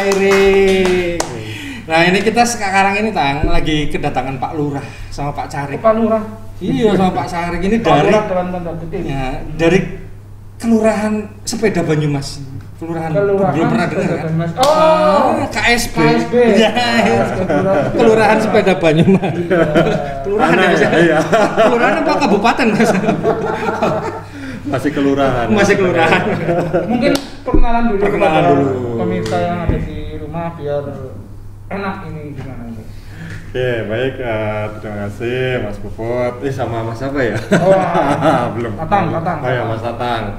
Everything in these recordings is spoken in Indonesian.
Iri. Nah ini kita sekarang ini Tang lagi kedatangan Pak Lurah sama Pak Carik. Pak Lurah? Iya sama Pak Carik ini Pak dari Lurah dalam tanda kutip. Ya, dari Kelurahan Sepeda Banyumas. Kelurahan belum pernah dengar kan? Oh, KSB. Ya, Kelurahan Sepeda Banyumas. Kelurahan ya. Kelurahan apa kabupaten Mas? Masih kelurahan. Masih kelurahan. Mungkin perkenalan dulu dulu. Pemirsa yang ada di rumah biar enak ini gimana ini. Oke, baik. Terima kasih Mas Puput. Sama Mas apa ya? Oh, belum. Tatang. Oh ya, Mas Tatang.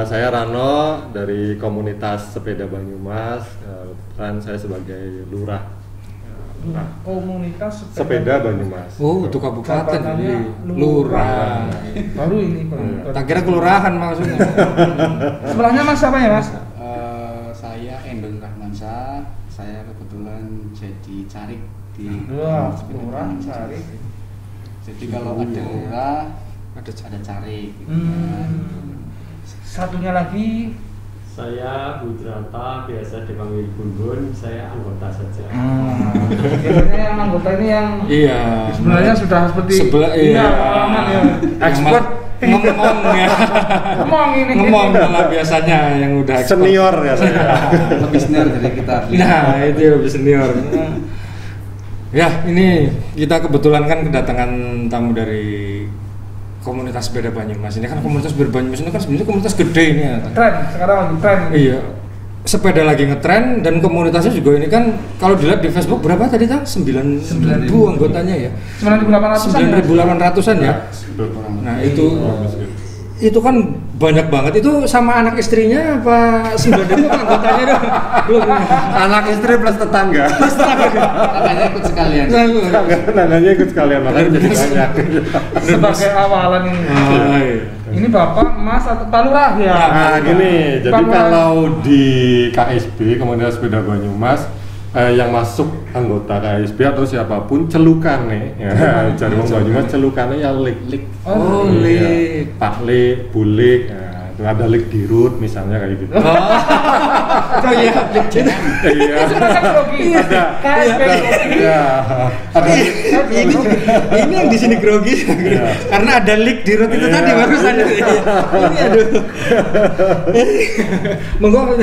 Saya Rano dari komunitas sepeda Banyumas. Kebetulan saya sebagai lurah. Komunitas sepeda Banyumas. Oh, itu kabupaten ini. Lurah. Baru ini Tak kira kelurahan maksudnya. Sebelahnya Mas apa ya Mas? Saya Endon Rahmansyah. Saya kebetulan jadi carik di lurah carik. Jadi kalau ada lurah ada carik gitu. Satunya lagi saya Budrata, biasa dipanggil Bun, saya anggota saja. Biasanya yang anggota ini yang sebenarnya sudah seperti pengalaman ya. Expert ngomong ya. Ngomong malah biasanya yang udah expert. Senior ya saya. Lebih senior dari kita. Nah, itu lebih senior. Ya, ini kita kebetulan kan kedatangan tamu dari komunitas sepeda Banyumas. Ini kan komunitas sepeda Banyumas ini kan sebenarnya komunitas gede ini ya. Tren, sekarang lagi tren. Iya. Sepeda lagi ngetren dan komunitasnya juga ini kan kalau dilihat di Facebook berapa tadi Kang? 9.000 anggotanya ya. 9.800-an ya. Nah, itu kan banyak banget. Itu sama anak istrinya apa 9.000 anggotanya dong? Belum. Anak istri plus tetangga. Makanya ikut sekalian. Nananya ikut sekalian makanya jadi banyak. Sebagai awalan ini. Ini Bapak, Mas atau Pak Lurah ya? Nah, gini. Jadi kalau di KSB Komunitas Sepeda Banyumas yang masuk anggota KSB atau siapapun celukan nih ya, jadi wong Banyumas celukannya ya lik. Oh, lik. Pak Lik, Bulik. Itu ada lik dirut misalnya kayak gitu. Oh iya, Iya. Ada. KSB. Iya. Ada. Ini yang di sini grogi karena ada leak di root itu tadi barusan. Ini aduh. Monggo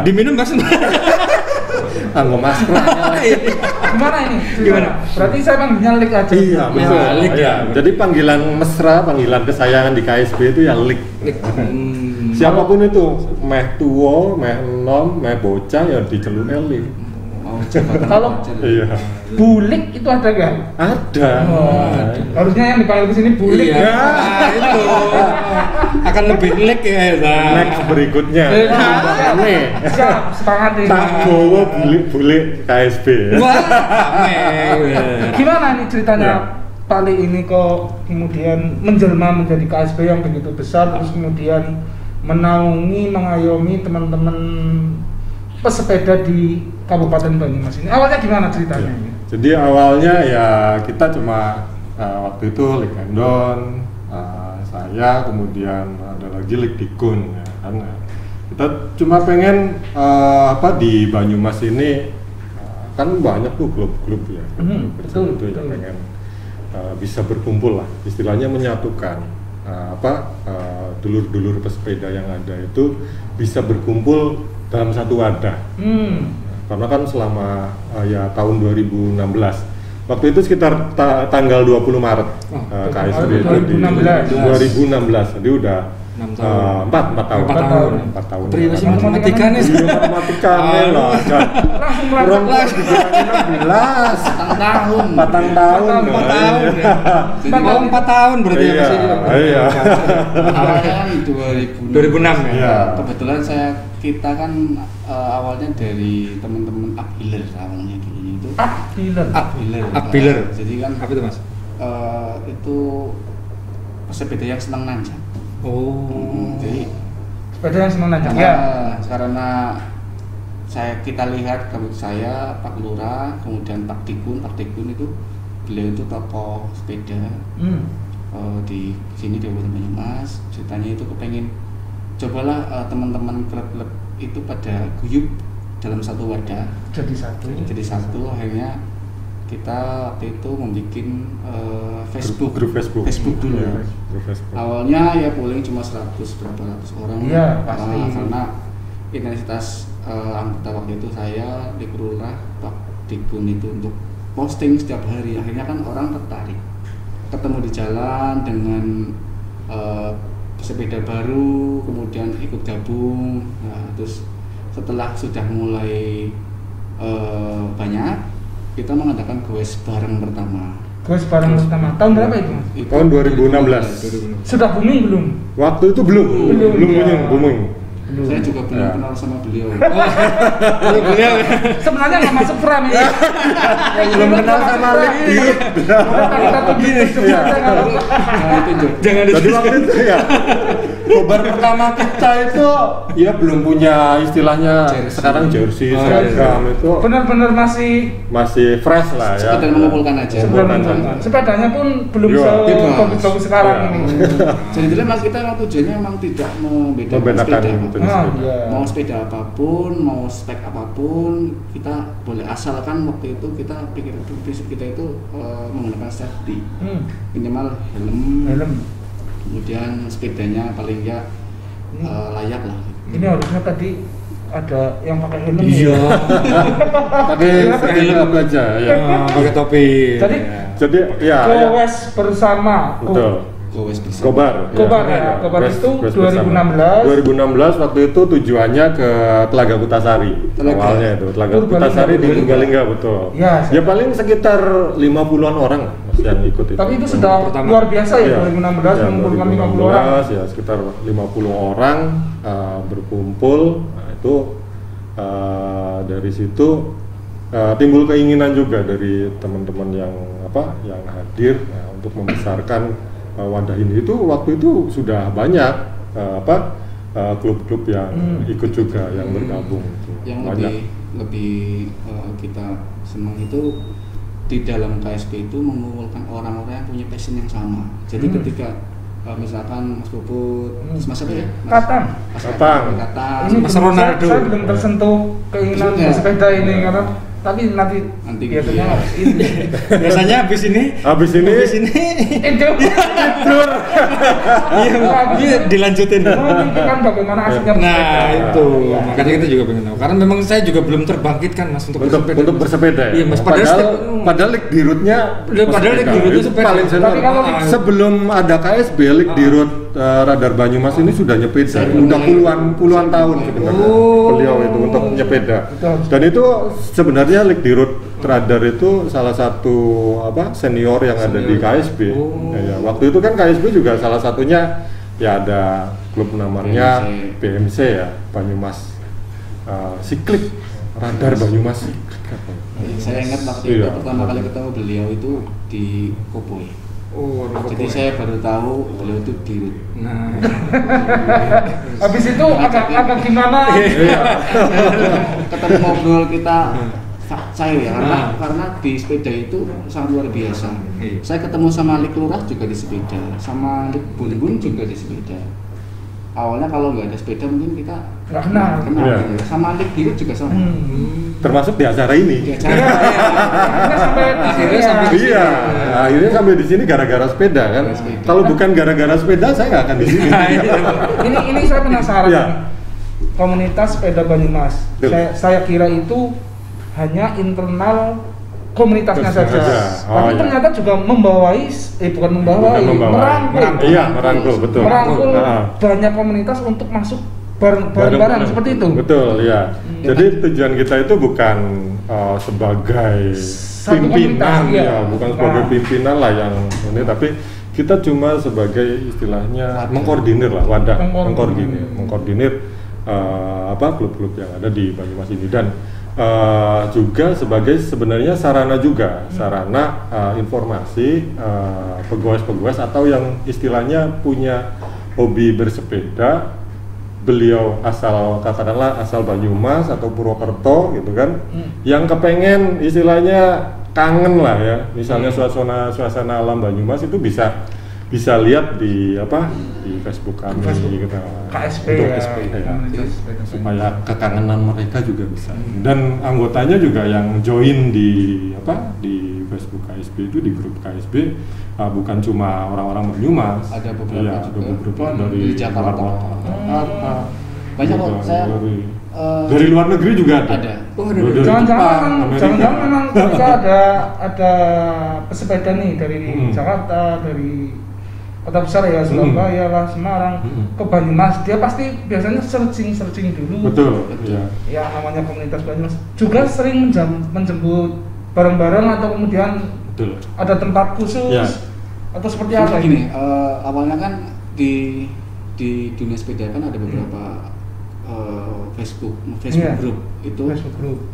diminum Mas. Anggo masker. Gimana ini? Gimana? Berarti saya panggilnya Lik aja. Iya, betul. Lik ya. Jadi panggilan mesra, panggilan kesayangan di KSB itu ya Lik. Siapapun itu, meh tuwo, meh enom, meh bocah ya diceluk Lik. Kalau Bulik itu ada nggak? Ada. Harusnya yang dipanggil ke sini Bulik. Iya. Itu akan lebih lik ya. Next berikutnya. Siap, semangat nih. Tak bawa bulik KSB. Wah, Gimana nih ceritanya Pak Lik ini kok kemudian menjelma menjadi KSB yang begitu besar, terus kemudian menaungi, mengayomi teman-teman pesepeda di Kabupaten Banyumas ini. Awalnya gimana ceritanya ini? Jadi awalnya ya kita cuma waktu itu Lik Endon, saya kemudian ada lagi Lik Dikun ya, karena kita cuma pengen di Banyumas ini kan banyak tuh grup-grup ya, betul. yang pengen bisa berkumpul lah, istilahnya menyatukan dulur-dulur pesepeda yang ada itu bisa berkumpul dalam satu wadah. Karena kan selama tahun 2016 waktu itu sekitar tanggal 20 Maret KSB itu di 2016 jadi udah 4 tahun. Terima kasih matematika nih. Matematika nih lah. Kurang 16 tahun. 4 tahun. 4 tahun berarti ya masih. Iya. Awalnya kan 2006 ya. Kebetulan kita kan awalnya dari teman-teman Akbiler awalnya dulunya itu. Akbiler. Jadi kan apa itu Mas? Itu pesepeda yang senang nanjak. Jadi sepeda yang senang nanjak. Karena kita lihat kabut saya Pak Lurah, kemudian Pak Dikun itu beliau itu tokoh sepeda di sini di Kabupaten Banyumas. Ceritanya itu kepengen cobalah teman-teman klub-klub itu pada guyup dalam satu wadah. Jadi satu. Akhirnya kita waktu itu membuat grup Facebook dulu. Ya, grup Facebook. Awalnya ya paling cuma 100 berapa ratus orang. Iya, pasti. Karena intensitas anggota waktu itu saya di Kelurahan Pak Dikun itu untuk posting setiap hari. Akhirnya kan orang tertarik. Ketemu di jalan dengan sepeda baru, kemudian ikut gabung. Nah, terus setelah sudah mulai banyak, kita mengadakan goes bareng pertama. Tahun berapa itu? Tahun 2016. Sudah booming belum? Waktu itu belum booming. Saya juga belum kenal sama beliau. Beliau sebenarnya nggak masuk frame ya. Belum kenal sama Liki. Kita tunjuk. Jangan jadi waktu itu ya kobar pertama kita itu ya belum punya istilahnya sekarang jersey, seragam itu benar-benar masih fresh lah ya. Sekedar mengumpulkan aja. Sepedanya pun belum sebagus sekarang ini. Jadi itu mas kita tujuannya memang tidak membedakan sepeda. Mau sepeda apapun, mau spek apapun, kita boleh, asalkan waktu itu kita pikir prinsip kita itu menggunakan safety, minimal helm. Kemudian sepedanya paling enggak layak lah. Ini harusnya tadi ada yang pakai helm. Iya. Pakai helm aja ya. Pakai topi. Jadi ya. Goes bersama. Betul. Kobar itu 2016 waktu itu tujuannya ke Telaga Kutasari. Awalnya itu Telaga Kutasari di Purbalingga, betul. Ya paling sekitar 50-an orang yang ikut itu. Tapi itu sudah luar biasa ya, 2016 mengumpulkan 50 orang. Ya sekitar 50 orang berkumpul. Nah, itu dari situ timbul keinginan juga dari teman-teman yang hadir untuk membesarkan wadah ini. Itu waktu itu sudah banyak klub-klub yang ikut juga yang bergabung. Yang lebih kita senang itu di dalam KSP itu mengumpulkan orang-orang yang punya passion yang sama. Jadi ketika misalkan Mas Puput, Mas apa ya? Katang. Mas Ronaldo. Saya belum tersentuh keinginan bersepeda ini karena tapi nanti biasanya biasanya habis ini tidur. Iya, dilanjutin. Kan bagaimana asiknya bersepeda. Nah, itu. Makanya kita juga pengen tahu. Karena memang saya juga belum terbangkitkan Mas untuk bersepeda. Iya, Mas, padahal Lik Dirutnya sepeda. Paling senior. Sebelum ada KSB, Lik Dirut Radar Banyumas ini sudah nyepeda. Udah puluhan tahun sebenarnya. Beliau itu untuk nyepeda. Dan itu sebenarnya Lik Dirut Radar itu salah satu senior yang ada di KSB. Ya, waktu itu kan KSB juga salah satunya ya ada klub namanya BMC ya, Banyumas Siklik Radar Banyumas Siklik. Saya ingat waktu itu pertama kali ketemu beliau itu di Koboy. Jadi saya baru tahu beliau itu Dirut. Nah, habis itu agak gimana? Ketemu ngobrol kita cair ya, karena di sepeda itu sangat luar biasa. Saya ketemu sama Lik Lurah juga di sepeda, sama Lik Bun juga di sepeda. Awalnya kalau nggak ada sepeda mungkin kita nggak kenal. Sama Lik Dirut juga sama. Termasuk di acara ini. Akhirnya sampai di sini gara-gara sepeda kan. Kalau bukan gara-gara sepeda saya nggak akan di sini. Ini saya penasaran. Komunitas sepeda Banyumas. Saya kira itu hanya internal komunitasnya saja. Tapi ternyata juga merangkul betul. Merangkul banyak komunitas untuk masuk bareng-bareng seperti itu. Betul, ya. Jadi tujuan kita itu bukan sebagai pimpinan bukan sebagai pimpinan lah yang ini, tapi kita cuma sebagai istilahnya mengkoordinir lah, wadah mengkoordinir klub-klub yang ada di Banyumas ini, dan juga sebagai sebenarnya sarana informasi pegawai-pegawai atau yang istilahnya punya hobi bersepeda. Beliau asal Banyumas atau Purwokerto gitu kan, yang kepengen istilahnya kangen lah ya, misalnya suasana alam Banyumas itu bisa bisa lihat di Facebook kami kita KSP untuk ya, KSP ya. Supaya kekangenan mereka juga bisa. Dan anggotanya juga yang join di Facebook KSP itu, di grup KSP bukan cuma orang-orang Banyumas, ada beberapa dari Jakarta. Banyak kok saya dari luar negeri juga ada. Jangan-jangan memang ketika ada pesepeda nih dari Jakarta, dari kota besar ya, Surabaya lah, Semarang, ke Banyumas, dia pasti biasanya searching dulu. Betul. Ya namanya komunitas Banyumas juga sering menjemput barang-barang atau kemudian ada tempat khusus atau seperti apa ini? Awalnya kan di dunia sepeda kan ada beberapa Facebook group itu. Facebook group.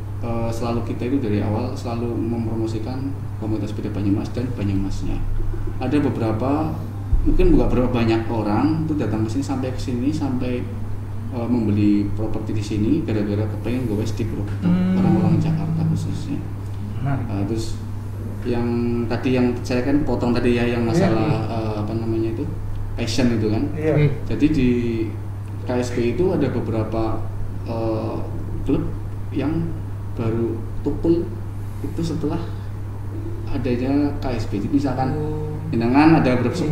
Selalu kita itu dari awal selalu mempromosikan komunitas sepeda Banyumas dan Banyumasnya. Ada beberapa, mungkin bukan berapa banyak orang itu datang ke sini sampai membeli properti di sini gara-gara kepengen goes di grup orang-orang Jakarta khususnya. Terus yang tadi yang saya kan potong tadi ya, yang masalah passion itu kan. Jadi di KSP itu ada beberapa klub yang baru tukul itu setelah adanya KSP. Jadi misalkan dengan ada berapa 10,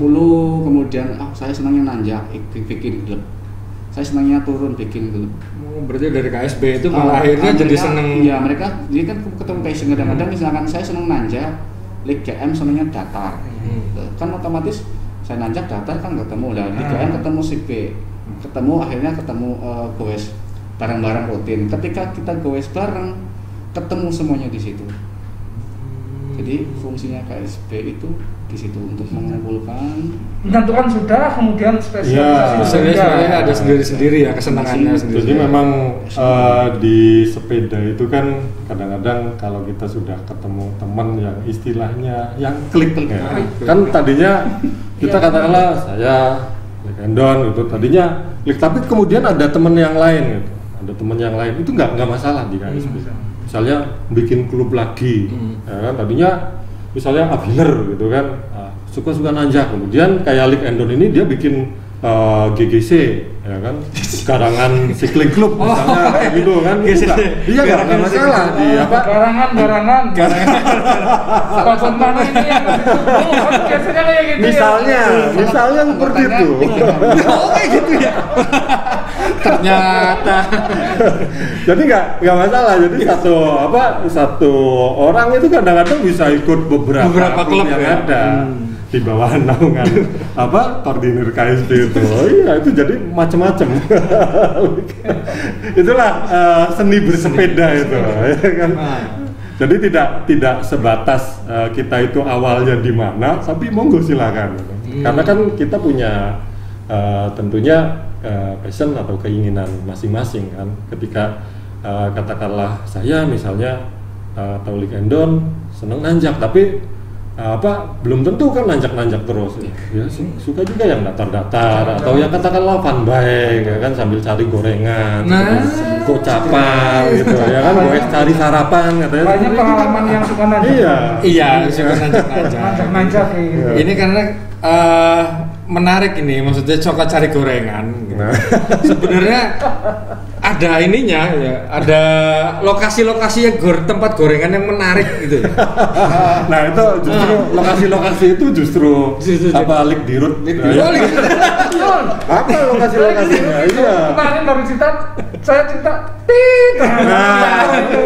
kemudian saya senangnya nanjak bikin klub, saya senangnya turun bikin klub. Berarti dari KSP itu malah akhirnya jadi seneng. Iya, mereka jadi kan ketemu passion. Kadang-kadang misalkan saya senang nanjak Liga M, senangnya datar, kan otomatis saya nanjak datar kan ketemu lah, Liga M ketemu CP, akhirnya ketemu goes bareng-bareng rutin. Ketika kita goes bareng, ketemu semuanya di situ. Jadi fungsinya KSP itu di situ untuk mengumpulkan, menentukan sudah, kemudian spesialisasi ada sendiri-sendiri ya, kesenangannya sendiri. Jadi memang di sepeda itu kan kadang-kadang kalau kita sudah ketemu teman yang istilahnya yang klik ya. Kan tadinya kita katakanlah saya Endon gitu, tadinya klik, tapi kemudian ada teman yang lain gitu. Ada teman yang lain itu nggak masalah di KSP. Misalnya bikin klub lagi, ya kan tadinya misalnya Abiler gitu kan, suka-suka nanjak, kemudian kayak Lik Endon ini dia bikin GGC, ya kan, Garangan Cycling Club misalnya, kayak gitu kan, iya nggak masalah di apa? Garangan. Kapan mana ini yang biasanya kayak gitu. Misalnya seperti itu. Kayak gitu ya. Ternyata. Jadi nggak masalah. Jadi satu orang itu kadang-kadang bisa ikut beberapa klub yang ada di bawah naungan koordinir KSP itu. Oh iya, itu jadi macam-macam. Itulah seni bersepeda itu, ya kan. Jadi tidak sebatas kita itu awalnya di mana, tapi monggo silakan. Karena kan kita punya tentunya passion atau keinginan masing-masing kan. Ketika katakanlah saya misalnya atau Lik Endon seneng nanjak, tapi belum tentu kan nanjak terus ya, suka juga yang datar-datar atau yang katakanlah fun bike ya kan, sambil cari gorengan, gocapan gitu ya kan, gue cari sarapan katanya. Banyak pengalaman yang suka nanjak. Iya, suka nanjak. Ini karena menarik ini, maksudnya suka cari gorengan gitu. Sebenarnya ada ininya ya, ada lokasi-lokasi yang tempat gorengan yang menarik gitu ya. Nah itu justru lokasi-lokasi itu justru Lik Dirut. Apa lokasi-lokasinya? Iya. Kemarin baru saya cerita. Nah, itu.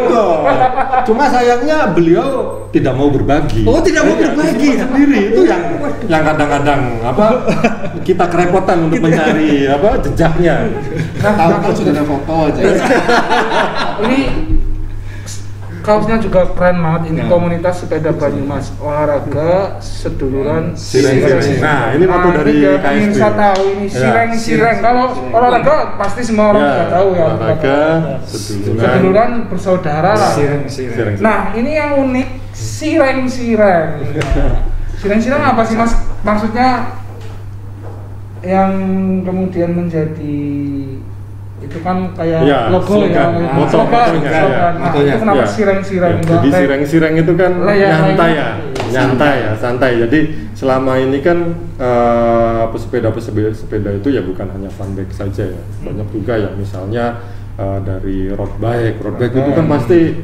Cuma sayangnya beliau tidak mau berbagi. Oh, tidak mau berbagi sendiri. Itu yang kadang-kadang kita kerepotan untuk mencari jejaknya. Tahu sudah ada foto aja. Ini kaosnya juga keren banget, ini komunitas sepeda Banyumas, olahraga seduluran Sireng. Nah, ini foto dari KSP. Bisa tahu ini Sireng. Kalau olahraga pasti semua orang sudah tahu ya. Olahraga seduluran bersaudara lah. Sireng. Nah, ini yang unik, Sireng. Sireng apa sih Mas? Maksudnya yang kemudian menjadi itu kan kayak logo ya, motonya. Nah, itu kenapa Sireng? Jadi Sireng itu kan nyantai ya. nyantai ya, santai. Jadi selama ini kan pesepeda itu ya bukan hanya fun bike saja ya. Banyak juga yang misalnya dari road bike itu kan pasti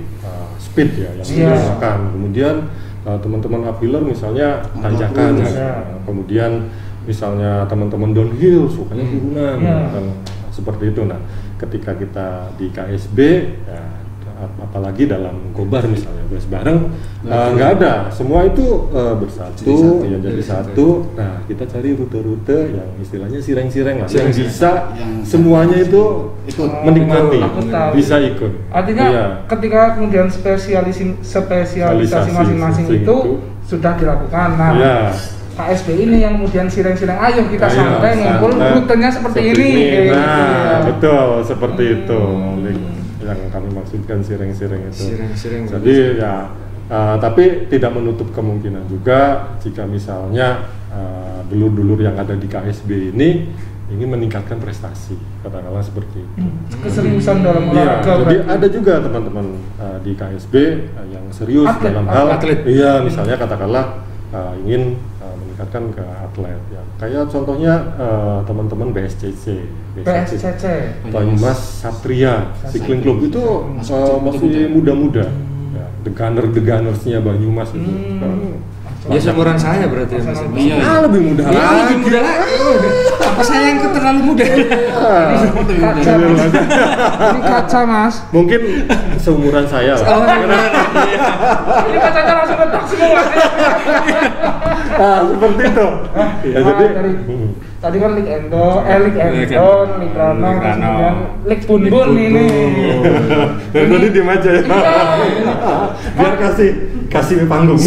speed ya yang digunakan. Kemudian teman-teman uphiller misalnya tanjakan, kemudian misalnya teman-teman downhill sukanya turunan, seperti itu. Nah, ketika kita di KSB, ya, apalagi dalam gobar misalnya bus bareng, nggak ada, semua itu bersatu, jadi satu. Nah, kita cari rute-rute yang istilahnya sireng-sireng lah, yang bisa semuanya itu menikmati, bisa ikut. Artinya ketika kemudian spesialisasi masing-masing itu sudah dilakukan. Nah, KSB ini yang kemudian sireng-sireng, ayo kita santai ngumpul, rutenya seperti ini. Nah, betul seperti itu yang kami maksudkan sireng-sireng itu. Jadi ya, tapi tidak menutup kemungkinan juga jika misalnya dulur-dulur yang ada di KSB ini ingin meningkatkan prestasi, katakanlah seperti itu. Keseriusan dalam olahraga. Jadi ada juga teman-teman di KSB yang serius dalam hal atlet. Iya, misalnya katakanlah ingin meningkatkan ke atlet ya. Kayak contohnya teman-teman BSCC Banyumas Satria Cycling Club itu masih muda-muda ya, the gunnersnya Banyumas itu. Ya seumuran saya berarti ya Mas. Iya. Lebih muda lagi. Lebih muda lagi. Apa saya yang terlalu muda? Ini kaca Mas. Mungkin seumuran saya lah. Ini kacanya langsung retak semua. Nah, seperti itu. Ya, jadi tadi kan Lik Endon, Lik Rano, kemudian Lik Bunbun ini. Tadi diem aja ya. Biar kasih panggung.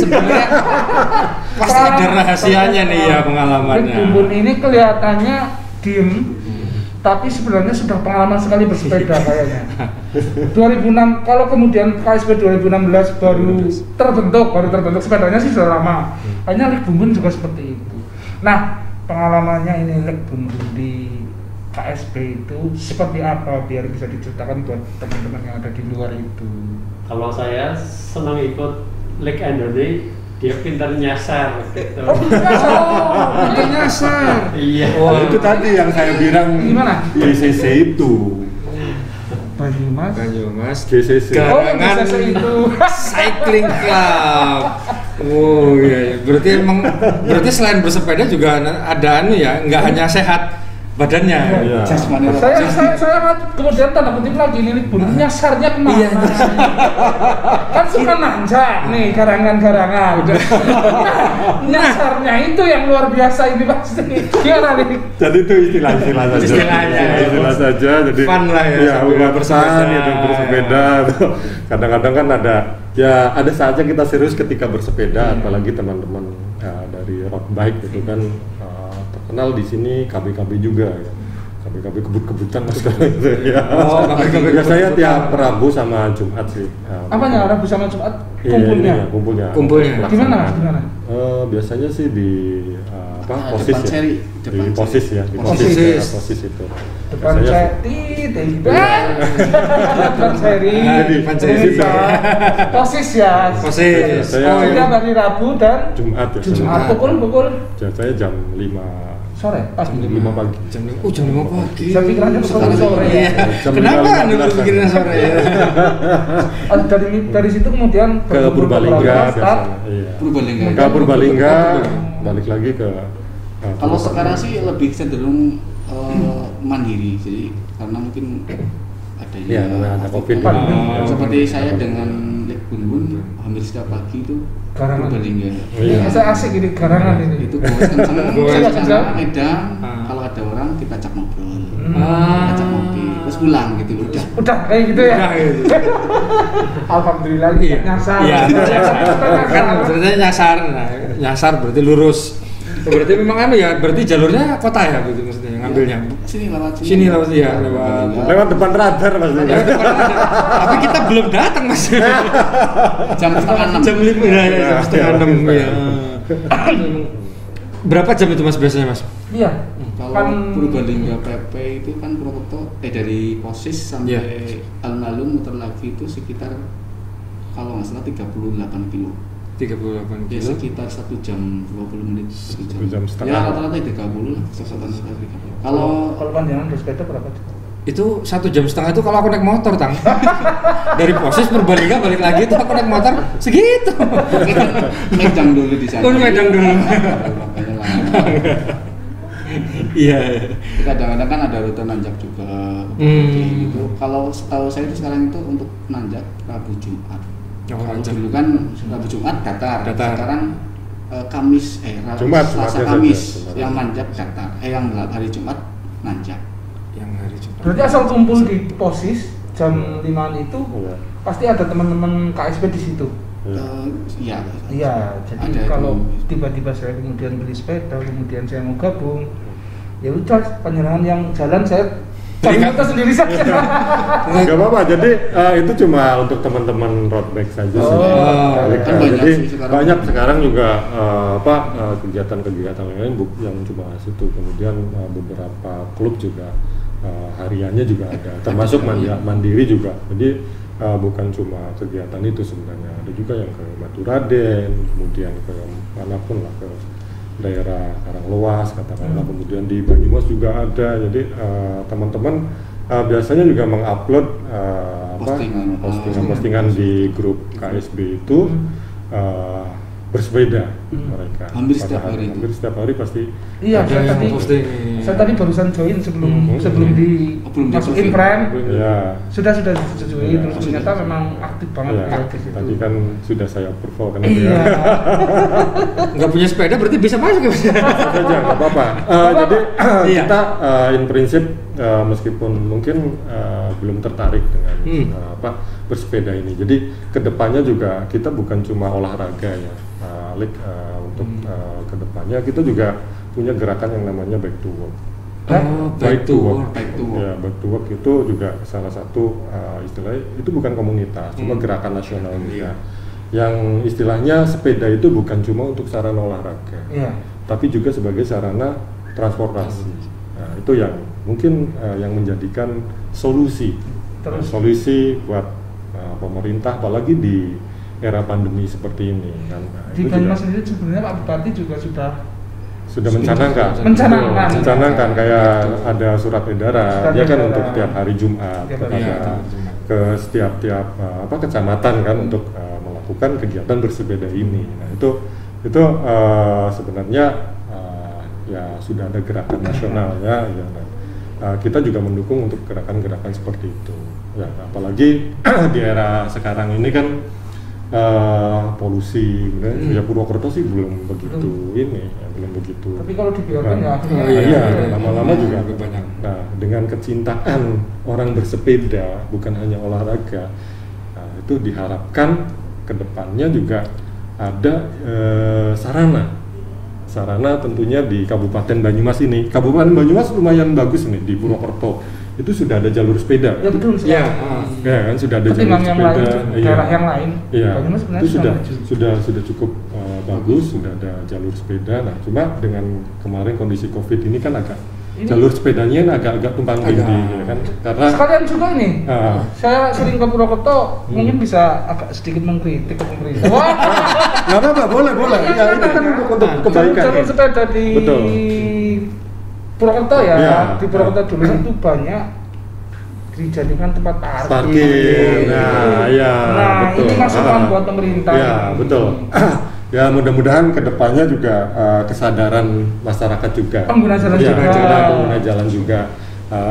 Pasti ada rahasianya nih ya pengalamannya. Lik Bunbun ini kelihatannya diem, tapi sebenarnya sudah pengalaman sekali bersepeda kayaknya. 2006, kalau kemudian KSB 2016 baru terbentuk sepedanya sih sudah lama. Hanya Lik Bunbun juga seperti itu. Nah, pengalamannya ini Lik Bunbun di KSB itu seperti apa biar bisa diceritakan buat teman-teman yang ada di luar itu. Kalau saya senang ikut Lik Endon, dia pintar nyasar gitu. Pintar nyasar. Iya. Oh, itu tadi yang saya bilang. Gimana? GCC itu. Banyumas GCC. Garangan itu Cycling Club. Oh iya, berarti selain bersepeda juga ada ya, nggak hanya sehat badannya. Iya. Saya kemudian tanda kutip lagi ini bunyinya nyasarnya kemana? Iya. Kan suka nanjak nih garangan. Nyasarnya itu yang luar biasa ini pasti. Gimana nih? Jadi itu istilah saja. Jadi fun lah ya. Bersepeda. Kadang-kadang kan ada saatnya kita serius ketika bersepeda, apalagi teman-teman dari road bike itu kan. Terkenal di sini KBKB juga ya. KBKB kebut-kebutan mas itu ya. Oh, KBKB biasanya tiap Rabu sama Jumat sih. Apanya Rabu sama Jumat? Kumpulnya. Kumpulnya. Gimana? Biasanya sih di Posis ya. Di Posis ya, di Posis itu. Depan seri, Posis ya. Posis. Oh iya, hari Rabu dan Jumat ya. Jumat pukul. Saya jam 5 sore, pas jam 5 pagi. Jam 5 pagi. Saya pikirannya sore. Iya. Kenapa Anda berpikirnya sore ya? Dari situ kemudian ke Purbalingga. Ke Purbalingga, balik lagi ke. Kalau sekarang sih lebih cenderung mandiri, jadi karena mungkin ada COVID. Seperti saya dengan Lik Bunbun hampir setiap pagi itu Purbalingga. Saya asik ini garangan ini. Itu kencang Medan. Kalau ada orang kita ajak ngobrol, ajak ngopi, terus pulang gitu. Udah kayak gitu ya. Alhamdulillah nyasar. Iya. Kan sebenarnya nyasar berarti lurus. Berarti memang berarti jalurnya kota ya begitu maksudnya ngambilnya. Sini lewat ya, lewat depan radar maksudnya. Tapi kita belum datang Mas. Jam 5:30. Jam 5:30 ya. Berapa jam itu Mas biasanya Mas? Iya. Kalau Purbalingga PP itu kan Purwokerto dari Posis sampai alun-alun muter lagi itu sekitar kalau nggak salah 38 kilo. 38 ya kilo. sekitar 1 jam 20 menit 1 jam setengah. ya rata-rata 30 lah kesesatan sekali. Kalau panjangan bersepeda berapa? Itu 1 jam setengah itu kalau aku naik motor, Tang. Dari Poses Purbalingga balik lagi itu aku naik motor segitu. Medang dulu di sana. Medang dulu. Makanya lama. Iya. Kadang-kadang kan ada rute nanjak juga. Gitu. Kalau setahu saya itu sekarang itu untuk nanjak Rabu Jumat. Kalau dulu kan Rabu Jumat datar. Sekarang Kamis Jumat, Selasa Kamis yang nanjak datar. Yang hari Jumat nanjak. Yang hari Jumat. Berarti asal kumpul di Posis jam 5 itu pasti ada teman-teman KSB di situ. Iya. Iya, jadi kalau tiba-tiba saya kemudian beli sepeda, kemudian saya mau gabung, ya udah penyerahan yang jalan saya kita sendiri saja. Gak apa-apa, jadi itu cuma untuk teman-teman road bike saja sih. Jadi banyak sekarang juga kegiatan-kegiatan lain yang cuma situ. Kemudian beberapa klub juga hariannya juga ada, termasuk mandiri juga. Jadi bukan cuma kegiatan itu sebenarnya, ada juga yang ke Baturaden, kemudian ke manapun lah, ke daerah Karanglewas katakanlah, kemudian di Banyumas juga ada. Jadi teman-teman biasanya juga mengupload postingan di grup KSB itu bersepeda mereka. Hampir setiap hari pasti. Iya, saya tadi barusan join sebelum dimasukin friend. Iya. Sudah disetujui, terus ternyata memang aktif banget ya. Tadi kan sudah saya approve kan. Iya. Nggak punya sepeda berarti bisa masuk ya? Saja, nggak apa-apa. Jadi kita in prinsip meskipun mungkin belum tertarik dengan bersepeda ini. Jadi kedepannya juga kita bukan cuma olahraga ya, untuk kedepannya kita juga punya gerakan yang namanya bike to work. Bike to work. Ya, bike to work itu juga salah satu istilahnya itu bukan komunitas, cuma gerakan nasional juga. Yang istilahnya sepeda itu bukan cuma untuk sarana olahraga, tapi juga sebagai sarana transportasi. Nah, itu yang mungkin yang menjadikan solusi buat pemerintah, apalagi di era pandemi seperti ini kan. Di Banyumas sendiri sebenarnya Pak Bupati juga sudah mencanangkan kayak ada surat edaran dia kan untuk tiap hari Jumat ke setiap kecamatan kan untuk melakukan kegiatan bersepeda ini. Nah itu sebenarnya ya sudah ada gerakan nasional ya. Kita juga mendukung untuk gerakan-gerakan seperti itu ya, apalagi di era sekarang ini kan polusi, ya Purwokerto sih belum begitu belum begitu. Tapi kalau dibiarkan lama-lama juga banyak. Nah, dengan kecintaan orang bersepeda bukan hanya olahraga, itu diharapkan kedepannya juga ada sarana tentunya di Kabupaten Banyumas ini. Kabupaten Banyumas lumayan bagus nih di Purwokerto. Itu sudah ada jalur sepeda. Ya betul. Ya kan sudah ada jalur sepeda. Daerah yang lain. Iya. Itu sudah cukup bagus, sudah ada jalur sepeda. Nah, cuma dengan kemarin kondisi Covid ini kan jalur sepedanya agak tumpang tindih ya kan. Karena sekalian juga ini. Saya sering ke Purwokerto, mungkin bisa agak sedikit mengkritik ke pemerintah. Enggak apa-apa, boleh. Ya, ini kan untuk kebaikan. Jalur sepeda di Purwokerto di Purwokerto dulu itu banyak dijadikan tempat parkir. Betul. Ini masukan buat pemerintah. Ya, betul. Ya, mudah-mudahan kedepannya juga kesadaran masyarakat juga. Pengguna jalan juga.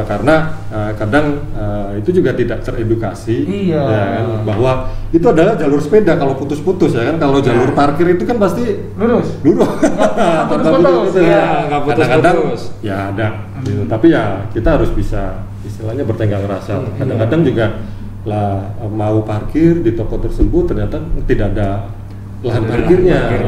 Karena kadang itu juga tidak teredukasi ya kan, bahwa itu adalah jalur sepeda kalau putus-putus ya kan. Kalau jalur parkir itu kan pasti lurus. Kadang-kadang ya ada gitu. Tapi ya kita harus bisa istilahnya bertenggang rasa. Kadang-kadang juga mau parkir di toko tersebut ternyata tidak ada lahan parkirnya.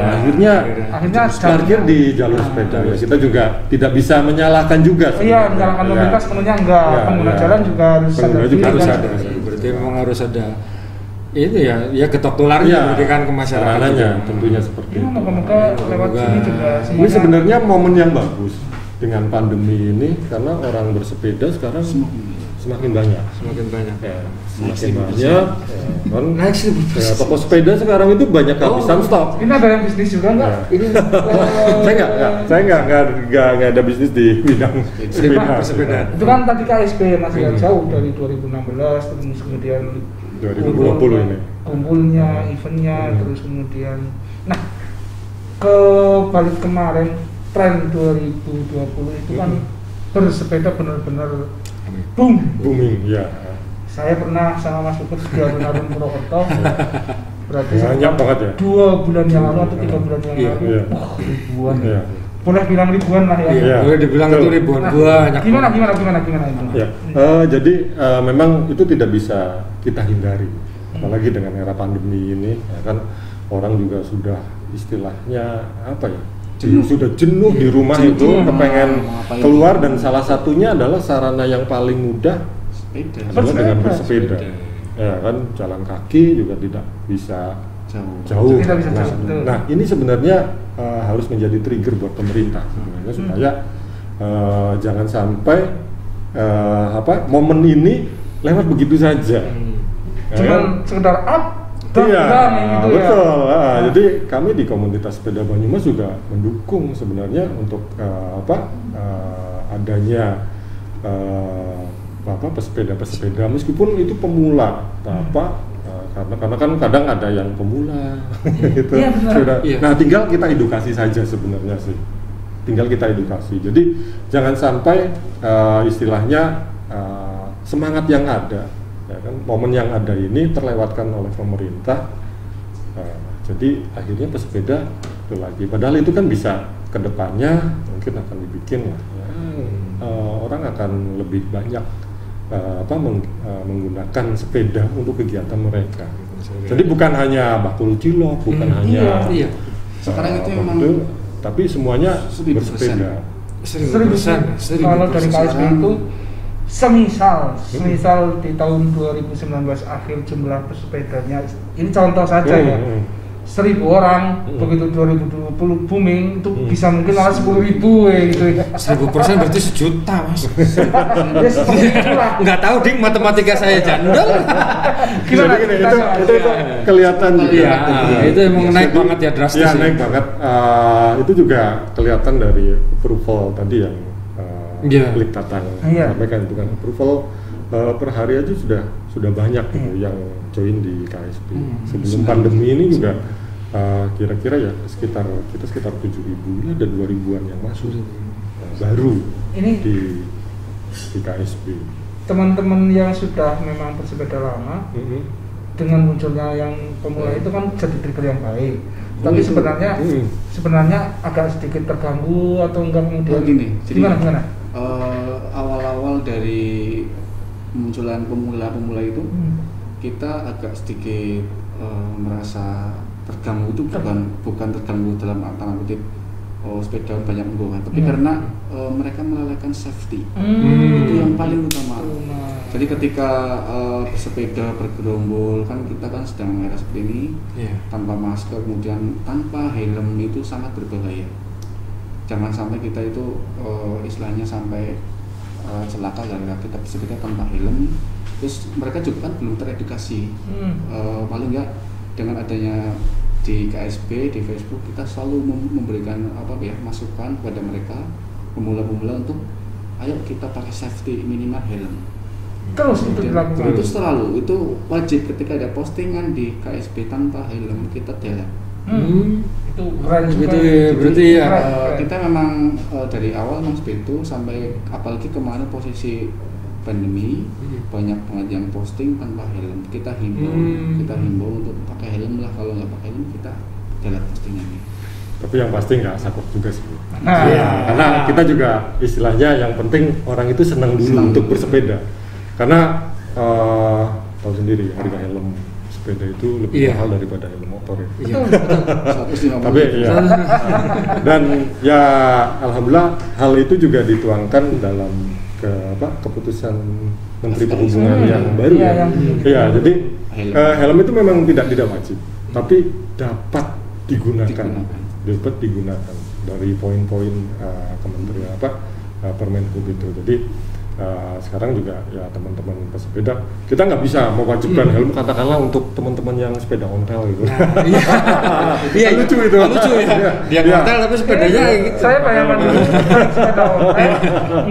Akhirnya parkir di jalur sepeda. Ya, kita juga tidak bisa menyalahkan juga. Iya, menyalahkan pemerintah sepenuhnya enggak. Pengguna jalan juga harus ada. Berarti memang harus ada itu ya ketok tularnya berikan ke masyarakat. Tentunya seperti itu. Moga-moga lewat sini juga semuanya. Ini sebenarnya momen yang bagus dengan pandemi ini karena orang bersepeda sekarang semakin banyak. Semakin banyak. Ya, semakin banyak. Kan naik sih. Ya, toko sepeda sekarang itu banyak kehabisan stok. Ini ada yang bisnis juga nggak? Ya. Ini saya nggak ada bisnis di bidang sepeda. Itu kan tadi KSB masih jauh dari 2016, terus kemudian 2020 ini. Kumpulnya, eventnya, terus kemudian. Nah, ke balik kemarin tren 2020 itu kan bersepeda benar-benar booming ya. Saya pernah sama Mas Puput di alun-alun Purwokerto. Berarti banyak banget ya. 2 bulan yang lalu atau 3 bulan yang lalu. Ribuan. Iya. Boleh bilang ribuan lah ya. Iya. Boleh dibilang itu ribuan. Banyak. Gimana itu? Ya. Jadi memang itu tidak bisa kita hindari. Apalagi dengan era pandemi ini, ya kan orang juga sudah istilahnya apa ya? Sudah jenuh di rumah itu, kepengen keluar dan salah satunya adalah sarana yang paling mudah adalah dengan bersepeda. Ya kan, jalan kaki juga tidak bisa jauh. Nah, ini sebenarnya harus menjadi trigger buat pemerintah sebenarnya supaya jangan sampai momen ini lewat begitu saja. Cuman sekedar iya, betul. Ya. Jadi kami di komunitas sepeda Banyumas juga mendukung sebenarnya untuk adanya pesepeda meskipun itu pemula, karena kan kadang ada yang pemula gitu. Iya, Nah, tinggal kita edukasi saja sebenarnya sih. Tinggal kita edukasi. Jadi jangan sampai istilahnya semangat yang ada. Ya kan, momen yang ada ini terlewatkan oleh pemerintah, jadi akhirnya pesepeda itu lagi. Padahal itu kan bisa kedepannya mungkin akan dibikin lah. Ya. Orang akan lebih banyak menggunakan sepeda untuk kegiatan mereka. Jadi bukan hanya bakul cilok, bukan hanya sekarang itu memang tapi semuanya bersepeda. 1.000%. Kalau dari KSB itu semisal di tahun 2019 akhir jumlah pesepedanya ini contoh saja ya 1.000 orang, begitu 2020 booming itu bisa mungkin malah 10.000 gitu ya. 1.000% berarti 1 juta Mas. Nggak tahu ding matematika saya jandul. Gimana itu kelihatan ya, itu emang naik banget ya, drastis ya, naik banget. Itu juga kelihatan dari approval tadi yang klik Tatang sampaikan itu kan approval per hari aja sudah banyak gitu yang join di KSB. Sebelum pandemi ini juga kira-kira ya sekitar 7.000 dan 2.000-an yang masuk baru ini di KSB. Teman-teman yang sudah memang bersepeda lama dengan munculnya yang pemula itu kan jadi trigger yang baik. Tapi sebenarnya agak sedikit terganggu atau enggak kemudian gimana? Awal-awal dari munculan pemula itu kita agak sedikit merasa terganggu. Itu bukan terganggu dalam tanda kutip sepeda banyak membawa, tapi karena mereka melalaikan safety. Itu yang paling utama. Jadi ketika bersepeda bergerombol kan kita kan sedang era seperti ini tanpa masker kemudian tanpa helm itu sangat berbahaya. Jangan sampai kita itu istilahnya sampai celaka gara-gara kita bersepeda tanpa helm. Terus mereka juga kan belum teredukasi. Paling enggak dengan adanya di KSB, di Facebook kita selalu memberikan masukan kepada mereka pemula-pemula untuk ayo kita pakai safety minimal helm. Terus itu dilakukan. Itu selalu, itu wajib ketika ada postingan di KSB tanpa helm kita delete. Itu keren juga. Berarti ya kita memang dari awal Mas Beto sampai apalagi kemarin posisi pandemi banyak banget yang posting tanpa helm. Kita himbau untuk pakai helm lah, kalau nggak pakai helm kita delete postingannya. Tapi yang pasti nggak sakit juga sih. Karena kita juga istilahnya yang penting orang itu senang dulu untuk bersepeda. Karena tahu sendiri harga helm sepeda itu lebih mahal daripada helm motor ya. Tapi ya. Dan ya alhamdulillah hal itu juga dituangkan dalam keputusan Menteri Perhubungan yang baru jadi helm itu memang tidak wajib, tapi dapat digunakan dari poin-poin kementerian Permenhub itu. Jadi sekarang juga ya teman-teman pesepeda kita nggak bisa mewajibkan helm katakanlah untuk teman-teman yang sepeda ontel gitu. Iya, lucu itu. Lucu ya. Dia ontel tapi sepedanya gitu. Saya bayangkan dulu sepeda ontel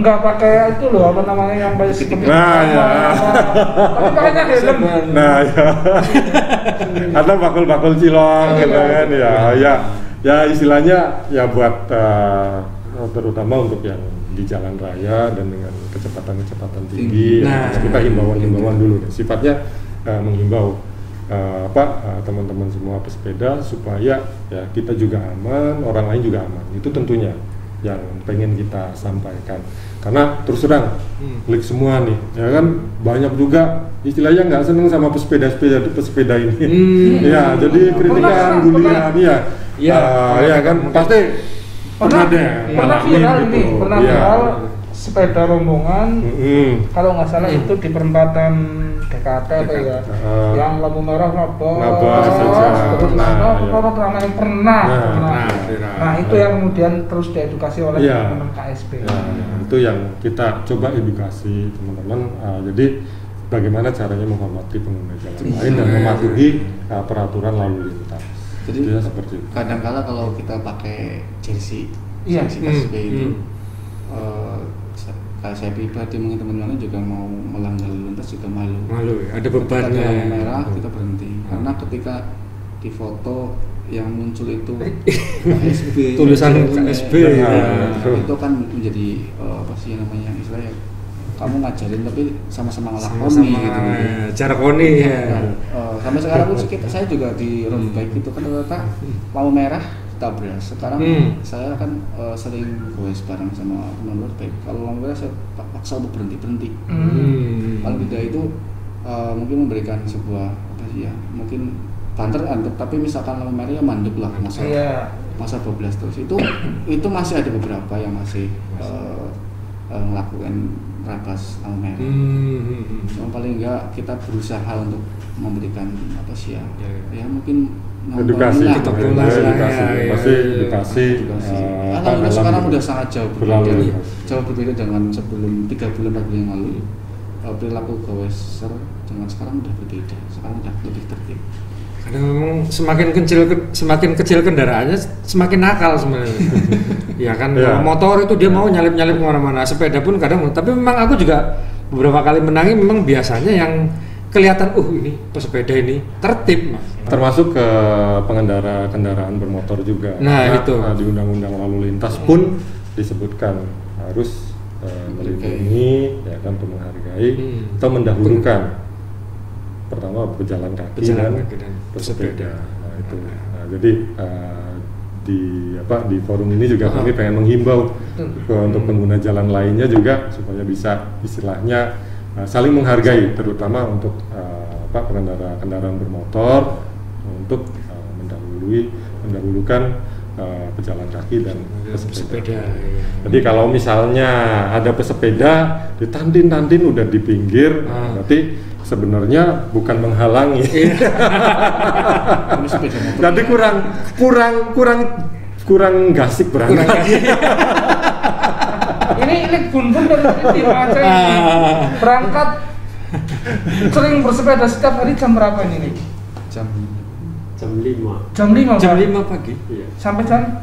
nggak pakai itu loh apa namanya yang pakai seperti tapi pakainya helm. Nah ya. Atau bakul-bakul cilong gitu kan ya istilahnya ya buat terutama untuk yang di jalan raya dan dengan kecepatan tinggi. Kita himbauan dulu sifatnya menghimbau teman-teman semua pesepeda supaya ya kita juga aman, orang lain juga aman. Itu tentunya yang pengen kita sampaikan. Karena terus terang klik semua nih, ya kan banyak juga istilahnya nggak seneng sama pesepeda ini. Ya, jadi kritikan, bulian, ya kan pasti pernah viral ini, pernah viral sepeda rombongan. Kalau nggak salah itu di perempatan DKT ya, yang lampu merah nabas saja. Terus ramai pernah. Nah itu yang kemudian terus diedukasi oleh teman-teman KSB. Itu yang kita coba edukasi teman-teman. Jadi bagaimana caranya menghormati pengguna jalan lain dan mematuhi peraturan lalu lintas. Jadi seperti itu. Kadang-kala kalau kita pakai jersey KSB itu, kalau saya pribadi mungkin teman-teman juga mau melanggar lalu lintas juga malu ya, ada bebannya. Ketika lampu merah kita berhenti, karena ketika di foto yang muncul itu KSB, tulisan KSB, itu kan menjadi apa sih namanya istilahnya, kamu ngajarin tapi sama-sama ngelakoni gitu. Jarakoni ya. Sampai sekarang pun saya juga di road bike itu kan ternyata lampu merah tabrak. Sekarang saya kan sering goes bareng sama teman road bike. Kalau lampu merah saya paksa untuk berhenti. Paling tidak itu mungkin memberikan sebuah apa sih ya, mungkin banter tapi misalkan lampu merah ya mandek lah masa 12 terus itu masih ada beberapa yang masih melakukan rabas lampu merah. Cuma paling enggak kita berusaha untuk memberikan apa sih ya mungkin edukasi alhamdulillah sekarang udah sangat jauh berbeda dengan sebelum 3 bulan yang lalu. Perilaku goeser dengan sekarang udah berbeda, sekarang udah lebih tertib. Karena memang semakin kecil kendaraannya semakin nakal sebenarnya. Ya kan, motor itu dia mau nyalip kemana-mana, sepeda pun kadang. Tapi memang aku juga beberapa kali menangi memang biasanya yang kelihatan ini pesepeda ini tertib, termasuk ke pengendara kendaraan bermotor juga. Itu di undang-undang lalu lintas pun disebutkan harus melindungi, ya kan, untuk menghargai atau mendahulukan pertama pejalan kaki dan pesepeda. Itu. Jadi di forum ini juga kami pengen menghimbau untuk pengguna jalan lainnya juga supaya bisa istilahnya saling menghargai, terutama untuk pengendara kendaraan bermotor untuk mendahulukan pejalan kaki dan pesepeda. Jadi kalau misalnya ada pesepeda ditantin udah di pinggir, berarti sebenarnya bukan menghalangi. Jadi kurang gasik berangkat. Ini bun dari berangkat sering bersepeda setiap hari jam berapa ini? Jam 5. Jam 5 pagi. Iya. Sampai jam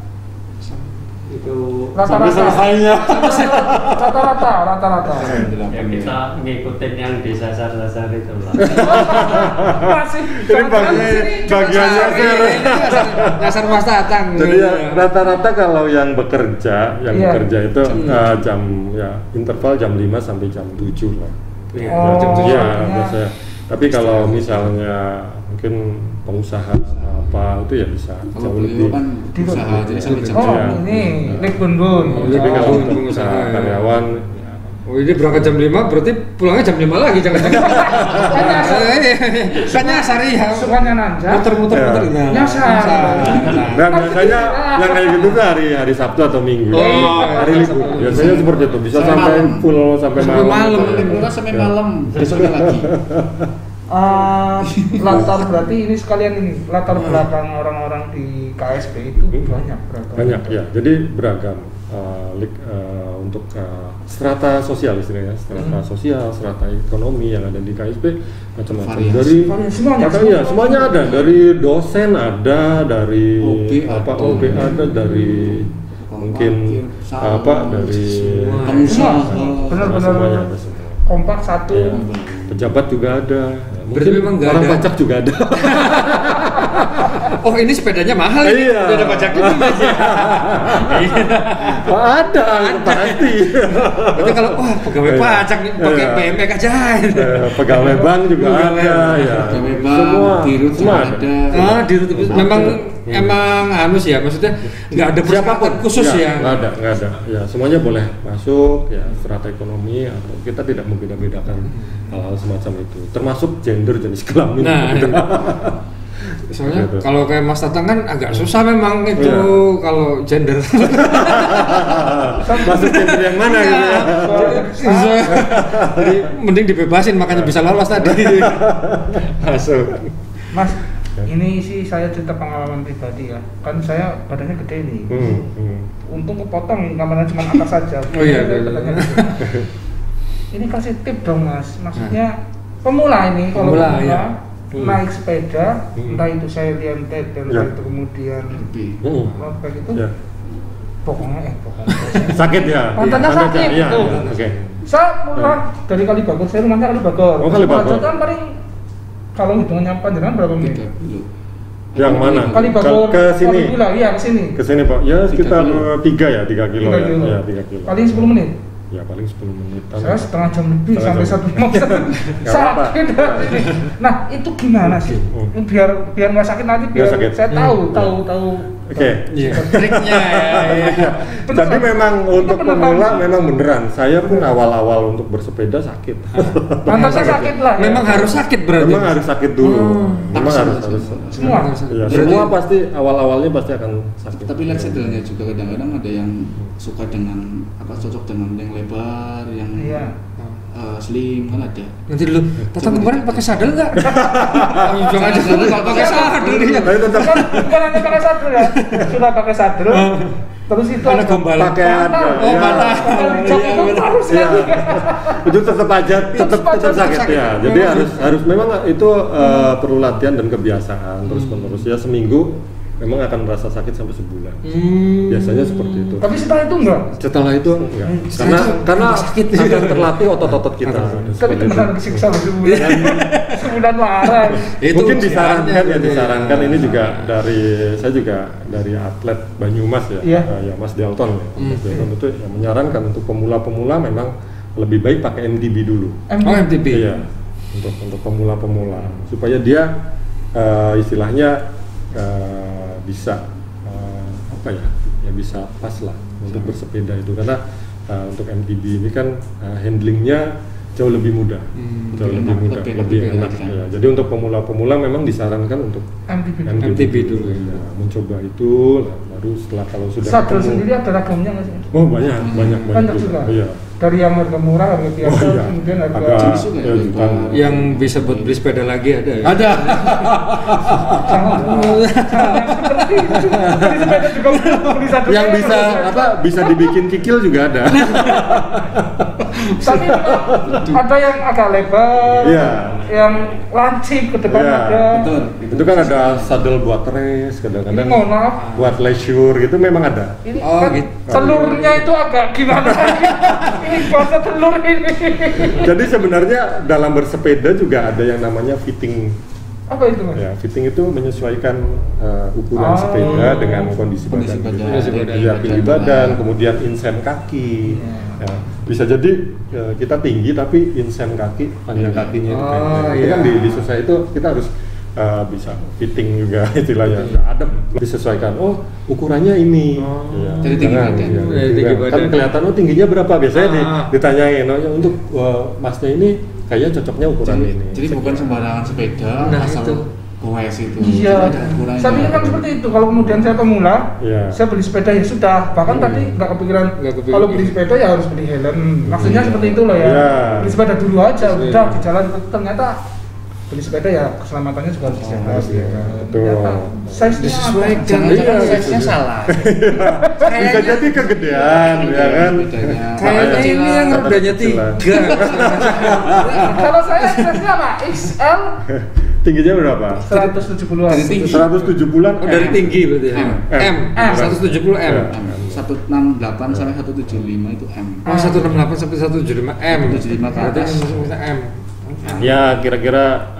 itu rata-rata selesainya. Rata-rata. Ya kita ngikutin yang di sasar-sasar itu lah. Masih. Ini bagiannya dasar mas datang. Jadi rata-rata kalau yang bekerja itu interval jam 5 sampai jam 7 lah. Jam 7 biasanya. Tapi kalau misalnya mungkin pengusaha apa itu ya bisa jauh lebih usaha jadi sampai jam ini Nek Bun. Jadi kalau untuk pengusaha karyawan ini berangkat jam 5 berarti pulangnya jam 5 lagi jangan-jangan. Kan nyasar ya. Sukanya nanjak. Muter. Nyasar. Dan biasanya yang kayak gitu tuh hari Sabtu atau Minggu. Hari libur. Biasanya seperti itu bisa sampai full sampai malam. Sampai malam besoknya lagi. Berarti ini sekalian latar belakang orang-orang di KSB itu banyak ya, jadi beragam untuk strata sosial istilahnya, strata sosial, strata ekonomi yang ada di KSP macam-macam. Dari semuanya ada, dari dosen ada, dari OB ada, dari mungkin dari benar-benar semuanya ada semua. Kompak satu. Ya, pejabat juga ada. Berarti memang nggak orang ada pajak juga ada. Oh ini sepedanya mahal ini, udah ada pajaknya aja. Oh, ada pasti. Berarti kalau pegawai pajak nih pakai BMX aja. Pegawai bank juga ada, ya. Pegawai bank, Semua ada. Dirut emang halus ya, maksudnya nggak ada persyaratan khusus ya. Nggak ada. Ya semuanya boleh masuk ya strata ekonomi, atau kita tidak membeda-bedakan hal-hal semacam itu. Termasuk gender, jenis kelamin. Nah, soalnya gitu. Kalau kayak Mas Tatang kan agak susah memang itu kalau gender. Masuk gender yang mana gitu ya? Jadi mending dibebasin, makanya bisa lolos tadi. Masuk. Mas, ini sih saya cerita pengalaman pribadi ya. Kan saya badannya gede nih. Untung kepotong, kamarnya cuma atas saja. Oh iya. Ini kasih tip dong Mas. Maksudnya pemula ini kalau pemula naik sepeda, entah itu saya liantet dan entah itu kemudian kayak gitu, pokoknya sakit ya, pantatnya sakit ya, tuh. Saya pulang dari Kalibagor, saya rumahnya Kalibagor. Kalibagor kan paling kalau hitungannya panjang berapa menit? Yang mana? Kalibagor ke sini? Iya ke sini. Ke sini Pak, ya sekitar 3 kilo. Ya 3 kilo. Paling 10 menit. Ya paling 10 menit. Saya setengah jam lebih sampai 1 jam. Sakit. Nah itu gimana sih? Biar nggak sakit nanti, biar saya tahu. Oke. Triknya ya. Jadi memang untuk pemula memang beneran. Saya pun awal-awal untuk bersepeda sakit. Pantasnya sakit lah. Memang harus sakit berarti. Memang harus sakit dulu. Memang harus. Semua. Ya, semua pasti awal-awalnya pasti akan sakit. Tapi lihat sedelnya juga kadang-kadang ada yang suka dengan cocok dengan yang lebar, yang slim kan ada. Nanti dulu, Tatang kemarin pakai sadel nggak? Jangan aja dulu kalau pakai sadel dia. Bukan hanya pakai sadel ya, sudah pakai sadel. Terus itu ada gombalan. Pakaian. Itu tetap sakit ya. Jadi harus memang itu perlu latihan dan kebiasaan terus-menerus ya, seminggu memang akan merasa sakit sampai sebulan. Biasanya seperti itu. Tapi setelah itu enggak? Setelah itu enggak. Karena sakit akan terlatih otot-otot kita. Tapi benar disiksa sebulan marah. Mungkin disarankan ini juga saya juga dari atlet Banyumas ya Mas Delton ya. Mas Delton itu menyarankan untuk pemula-pemula memang lebih baik pakai MTB dulu. MTB. Iya. Untuk pemula-pemula supaya dia istilahnya bisa bisa pas lah untuk bersepeda itu, karena untuk MTB ini kan handlingnya jauh lebih mudah, lebih enak. Ya. Jadi untuk pemula-pemula memang disarankan untuk MTB dulu. Ya, mencoba itu, baru setelah kalau sudah. Sadel sendiri ada ragamnya nggak sih? Oh banyak juga. Iya. Dari yang harga murah, harga biasa, kemudian harga yang bisa buat beli sepeda lagi ada. Ya? Ada. Yang bisa dibikin kikil juga ada. Tapi ada yang agak lebar, yang lancip ke depan ada. Betul. Itu kan ada saddle buat race, kadang-kadang maaf, buat leisure gitu memang ada. Ini gitu. Telurnya itu agak gimana? Ini bahasa telur ini. Jadi sebenarnya dalam bersepeda juga ada yang namanya fitting. Apa itu Mas? Ya, fitting itu menyesuaikan ukuran sepeda dengan kondisi badan. Ya, pilih badan, kemudian insen kaki. Ya, bisa jadi kita tinggi tapi insen kaki, panjang kakinya itu pendek. Itu kan di susah itu kita harus bisa fitting juga istilahnya, ada disesuaikan. Oh ukurannya ini. Jadi tinggi badan. Kan kelihatan tingginya berapa biasanya ditanyain. Untuk masnya ini kayaknya cocoknya ukuran ini. Jadi bukan sembarangan sepeda asal goes itu. Iya. Saya pikir kan seperti itu. Kalau kemudian saya pemula, saya beli sepeda ya sudah. Bahkan tadi nggak kepikiran kalau beli sepeda ya harus beli helm. Maksudnya seperti itu loh ya. Beli sepeda dulu aja, udah di jalan ternyata beli sepeda ya keselamatannya juga harus dijaga. Betul. Size disesuaikan. Size-nya salah. Bisa jadi kegedean ya kan. Kayaknya ini yang rodanya 3. Kalau saya size-nya apa? XL. Tingginya berapa? 170-an. Dari tinggi. 170-an. Oh, dari tinggi berarti ya. M. 170 M. 168 sampai 175 itu M. Oh, 168 sampai 175 M. 175 ke Berarti atas. bisa M. Ya kira-kira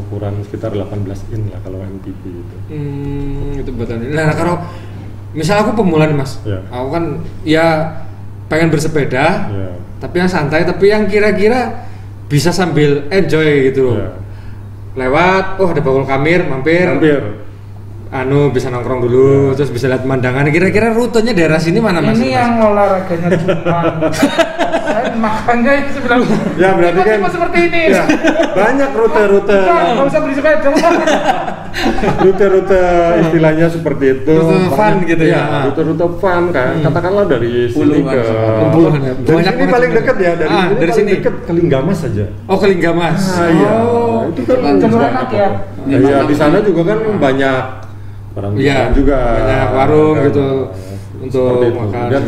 ukuran sekitar 18 in lah kalau MTB itu. Itu buatan ini. Nah, kalau misal aku pemula nih Mas, aku kan ya pengen bersepeda, tapi yang santai, tapi yang kira-kira bisa sambil enjoy gitu. Lewat, ada Baul Kamir, mampir. Bisa nongkrong dulu, terus bisa lihat pemandangan. Kira-kira rutenya daerah sini mana Mas? Ini yang olahraganya cuma makanya itu bilang ya berarti kan seperti ini ya, banyak rute-rute nggak usah beli sepeda rute-rute istilahnya seperti itu rute fun gitu ya, rute-rute fun kan katakanlah dari sini ke Puluhan ya. dari sini paling dekat ya dari sini dekat ke Linggamas saja. Oh, ke Linggamas. Iya itu kan jalur enak ya. Iya di sana juga kan banyak barang juga banyak warung gitu untuk makan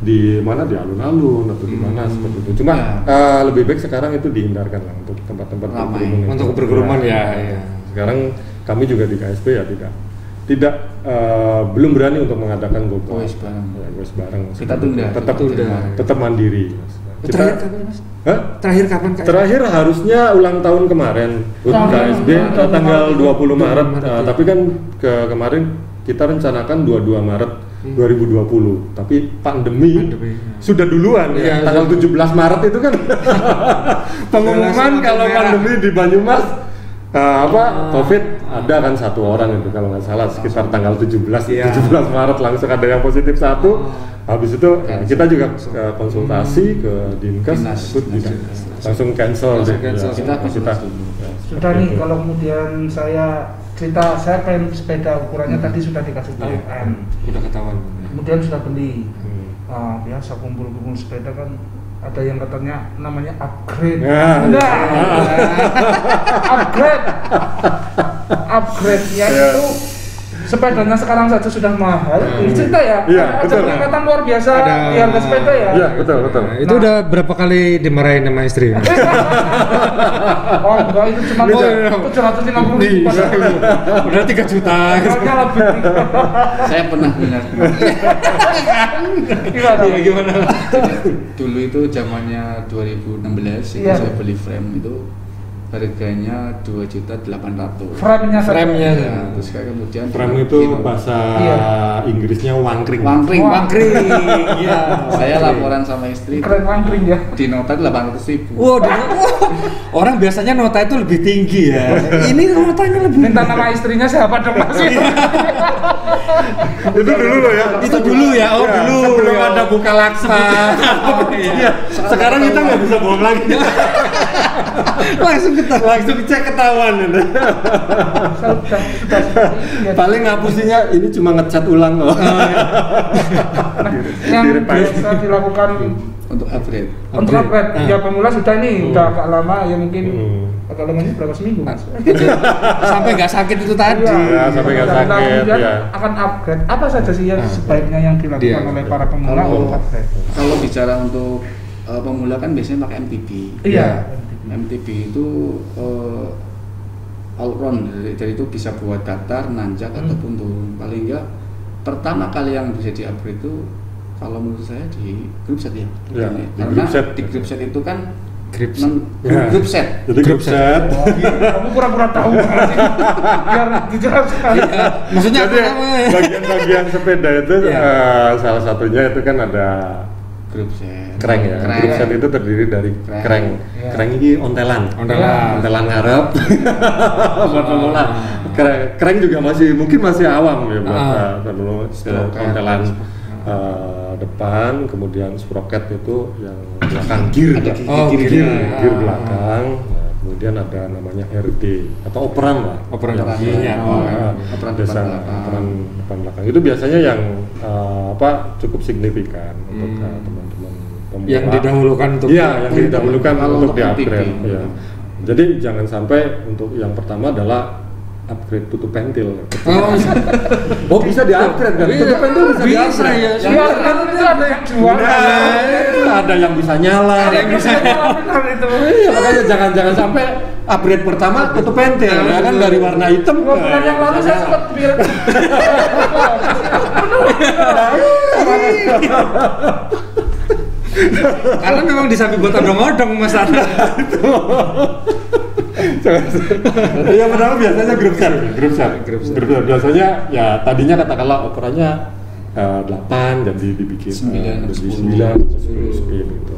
di mana di alun-alun atau di mana seperti itu. Cuma lebih baik sekarang itu dihindarkan lah untuk tempat-tempat berkerumun. Untuk berkerumun ya. Sekarang kami juga di KSP ya tidak belum berani untuk mengadakan GoPro. Goes bareng. Kita tunda. Tetap mandiri. Terakhir kapan Mas? Terakhir kapan Kak? Terakhir harusnya ulang tahun kemarin KSB tanggal 20 Maret. Tapi kan kemarin kita rencanakan 22 Maret 2020, tapi pandemi sudah duluan ya. Tanggal 17 Maret itu kan pengumuman kalau pandemi di Banyumas COVID ada kan 1 orang itu kalau nggak salah sekitar tanggal 17 Maret langsung ada yang positif 1. Habis itu kita juga konsultasi ke Dinkes langsung cancel. Kita sudah nih kalau kemudian saya pengen sepeda ukurannya tadi sudah dikasih tahu udah ketahuan. Kemudian sudah beli. Biasa kumpul-kumpul sepeda kan ada yang katanya namanya upgrade. Upgrade yaitu sepedanya sekarang saja sudah mahal. Ini cerita ya. Ada peningkatan luar biasa di harga sepeda ya. Iya, betul. Itu udah berapa kali dimarahin sama istri? Oh, enggak, itu cuma 750 ribu. Udah 3 juta. Lebih. Saya pernah benar. Gimana? Dulu itu zamannya 2016 itu saya beli frame itu harganya 2.800.000. Frame-nya ya. Terus kemudian frame itu bahasa Inggrisnya wangkring. Iya. Saya laporan sama istri. Keren wangkring ya. Di nota 800.000. Orang biasanya nota itu lebih tinggi ya. Ini notanya lebih. Minta nama istrinya siapa dong Mas? Itu dulu loh ya. Itu dulu ya. Oh, dulu. Sebelum ada Bukalapak. Sekarang kita nggak bisa bohong lagi. Langsung cek ketahuan. Paling ngapusinya ini cuma ngecat ulang loh. Yang biasa dilakukan untuk upgrade. Ya pemula sudah nih, udah agak lama ya mungkin agak lamanya berapa seminggu Mas? Sampai nggak sakit itu tadi. Ya, sampai nggak sakit. Akan upgrade. Apa saja sih yang sebaiknya yang dilakukan oleh para pemula untuk upgrade? Kalau bicara untuk pemula kan biasanya pakai MTB. Iya. MTB itu all round, jadi itu bisa buat datar, nanjak ataupun turun. Paling enggak pertama kali yang bisa di-upgrade itu kalau menurut saya di group set ya. Karena di group set itu kan group set. Jadi group set. Kamu pura-pura tahu biar dijelaskan. Maksudnya bagian-bagian sepeda itu salah satunya itu kan ada group set. Kreng ya. Group set itu terdiri dari kreng. Kreng ini ontelan ngarep. Buat pemula. Kreng juga mungkin masih awam ya buat dulu ontelan depan, kemudian sprocket itu yang belakang gear belakang. Kemudian ada namanya RD atau operan lah. Operan depan belakang. Itu biasanya yang cukup signifikan untuk teman-teman pemula. Yang didahulukan untuk yang didahulukan untuk di-upgrade. Jadi jangan sampai untuk yang pertama adalah upgrade tutup pentil. Oh bisa di-upgrade kan? Tutup pentil bisa di-upgrade. Ya, kan itu ada yang jual. Ada yang bisa nyala. Ada yang bisa nyala itu. Iya, makanya jangan sampai upgrade pertama tutup pentil ya kan dari warna hitam. Bulan yang lalu saya sempat pikir. Karena memang disamping buat odong-odong Mas Ana. Yang pertama biasanya grup set. Biasanya ya tadinya katakanlah ukurannya 8 jadi dibikin 9 spin gitu.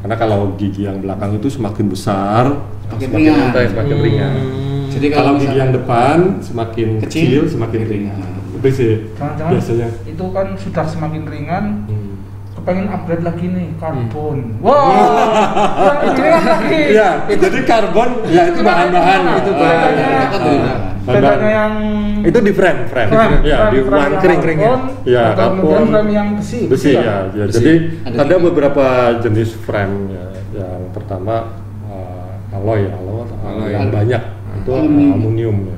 Karena kalau gigi yang belakang itu semakin besar, semakin ringan. Jadi kalau gigi yang depan semakin kecil semakin ringan. Itu sih biasanya. Itu kan sudah semakin ringan. Pengen upgrade lagi nih karbon. Wow. Iya, jadi karbon ya itu bahan-bahan itu bedanya yang itu di frame. Ya, di kering. Ya, karbon frame yang besi. Ya. Jadi ada beberapa jenis frame ya. Yang pertama alloy yang banyak itu aluminium.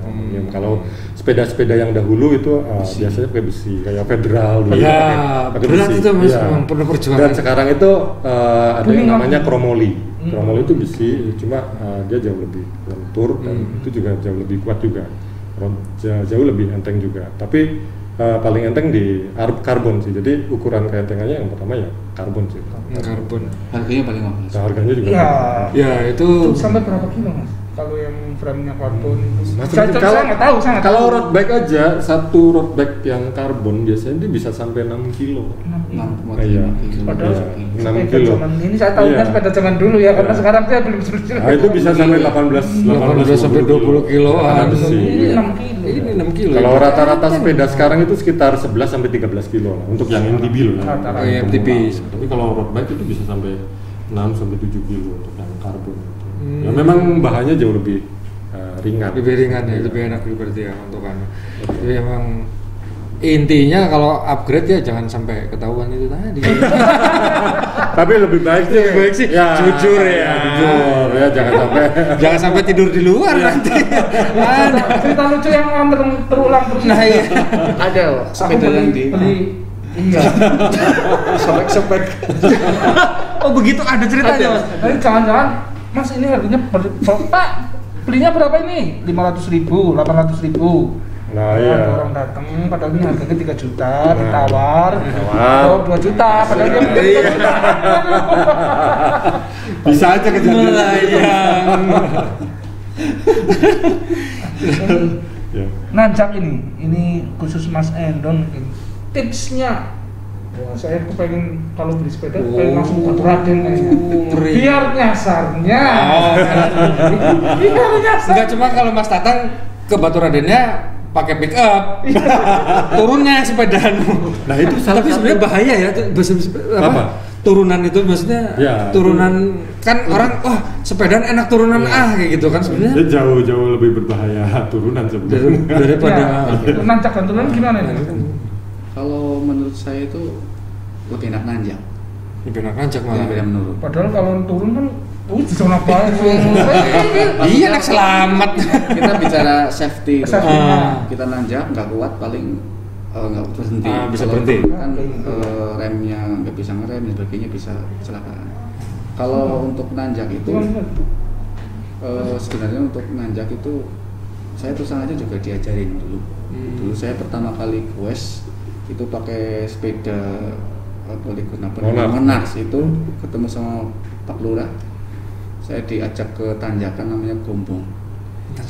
Kalau sepeda-sepeda yang dahulu itu biasanya pakai besi, kayak Federal dulu pakai berat besi. Itu Mas, perlu perjuangan. Dan sekarang itu ada yang namanya chromoly. Chromoly itu besi, cuma dia jauh lebih lentur dan itu juga jauh lebih kuat juga, jauh lebih enteng juga. Tapi paling enteng di karbon sih. Jadi ukuran keentengannya yang pertama ya karbon sih. Karbon. Harganya paling mahal. Harganya juga. Ya itu sampai berapa kilo Mas? Kalau yang frame-nya karbon itu, saya nggak tahu. Kalau road bike aja, satu road bike yang karbon biasanya dia bisa sampai 6 kilo. 6,5 Iya. kilo. Padahal 6 kilo. Ini saya tahu kan sepeda zaman dulu ya, karena sekarang saya belum seperti. Nah, itu bisa sampai 18 sampai 20 kiloan. Ini 6 kilo. Ini 6 kilo. Kalau rata-rata sepeda sekarang itu sekitar 11 sampai 13 kilo lah untuk yang MTB loh. MTB. Tapi kalau road bike itu bisa sampai 6 sampai 7 kilo untuk yang karbon. Ya memang bahannya jauh lebih ringan. Lebih ringan ya, lebih enak berarti ya untuk anu. Jadi emang intinya kalau upgrade ya jangan sampai ketahuan itu tadi. Tapi lebih baik sih ya, jujur ya. Jujur ya, jangan sampai tidur di luar nanti. Cerita lucu yang terulang terus. Nah iya. Ada sepeda yang beli. Iya. Sobek. Oh begitu ada ceritanya Mas. Tapi jangan-jangan Mas ini harganya Pak belinya berapa ini? 500.000, 800.000. Nah iya. Orang datang padahal ini harganya 3 juta, ditawar. 2 juta padahal dia beli 3 juta. Bisa aja kejadian. Nanjak ini khusus Mas Endon mungkin. Tipsnya wah, saya kepengen kalau beli sepeda pengen langsung Baturaden biar nyasarnya. Biar nyasar. Enggak cuma kalau Mas Tatang ke Baturadennya pakai pick up. Turunnya sepedaan. Nah, itu salah. Tapi sebenarnya bahaya ya apa? Turunan itu maksudnya ya, turunan kan orang sepedaan enak turunan kayak gitu kan sebenarnya. Dia jauh lebih berbahaya turunan sebenarnya daripada nanjak dan turunan gimana nih? Kalau menurut saya itu lebih enak nanjak. Lebih enak nanjak malah. Lebih menurun. Padahal kalau turun kan di zona apa? Iya, enak selamat. Kita bicara safety. Kita nanjak nggak kuat paling nggak berhenti. Bisa berhenti. Kan remnya nggak bisa ngerem dan sebagainya bisa kecelakaan. Kalau untuk nanjak itu sebenarnya untuk nanjak itu saya terus aja juga diajarin dulu. Dulu saya pertama kali quest itu pakai sepeda Monarch itu ketemu sama Pak Lurah, saya diajak ke tanjakan namanya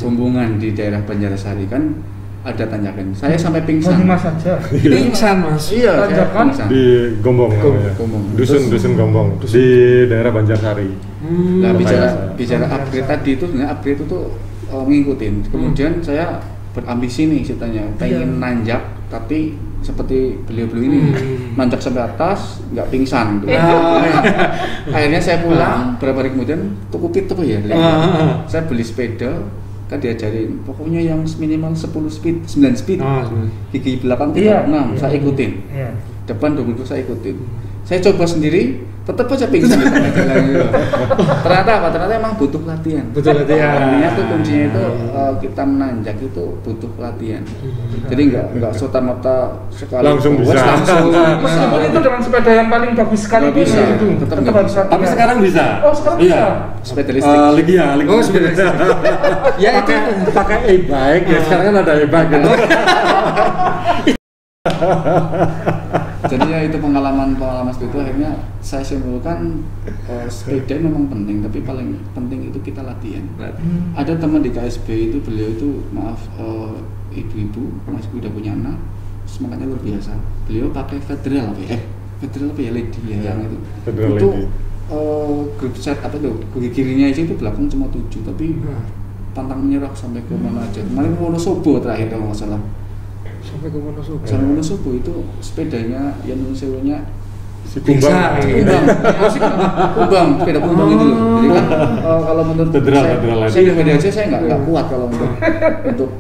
Gombongan di daerah Banjarsari kan ada tanjakan, saya sampai pingsan. Mas aja pingsan Mas. Iya, tanjakan di Gombong dusun Gombong di daerah Banjarsari. Nah bicara upgrade tadi itu sebenarnya upgrade itu mengikutin. Kemudian saya berambisi nih ceritanya pengen nanjak tapi seperti beliau-beliau ini nanjak sampai atas nggak pingsan gitu. Akhirnya saya pulang beberapa hari kemudian tuku pit apa ya saya beli sepeda kan diajarin pokoknya yang minimal 10 speed 9 speed gigi belakang 36 saya ikutin depan 20 saya ikutin Saya coba sendiri, tetap aja pingsan di tengah jalan gitu. Ternyata apa? Ternyata emang butuh latihan. Butuh latihan. Intinya tuh kuncinya itu kita menanjak itu butuh latihan. Jadi nggak serta-merta sekali langsung bisa. Meskipun itu dengan sepeda yang paling bagus sekali bisa. itu Tetap harus latihan. Tapi sekarang bisa. Oh, sekarang iya. bisa. Sepeda listrik. Oh, sepeda listrik. Ya itu pakai e-bike ya. Sekarang kan ada e-bike gitu. Jadi ya itu pengalaman seperti itu, akhirnya saya simpulkan sepeda memang penting, tapi paling penting itu kita latihan. Ada teman di KSB itu, beliau itu ibu-ibu masih udah punya anak, semangatnya luar biasa. Beliau pakai federal apa ya lady ya yang itu. Federal itu lady. Grup set apa tuh kaki kirinya itu belakang cuma 7, tapi pantang menyerah sampai ke mana aja. Kemarin Wonosobo terakhir kalau nggak salah. Sampai ke Wonosobo. Sampai Wonosobo itu sepedanya yang sewanya si Kumbang. Kumbang, sepeda Kumbang itu loh. Jadi kan kalau menurut saya sepeda aja saya nggak kuat kalau untuk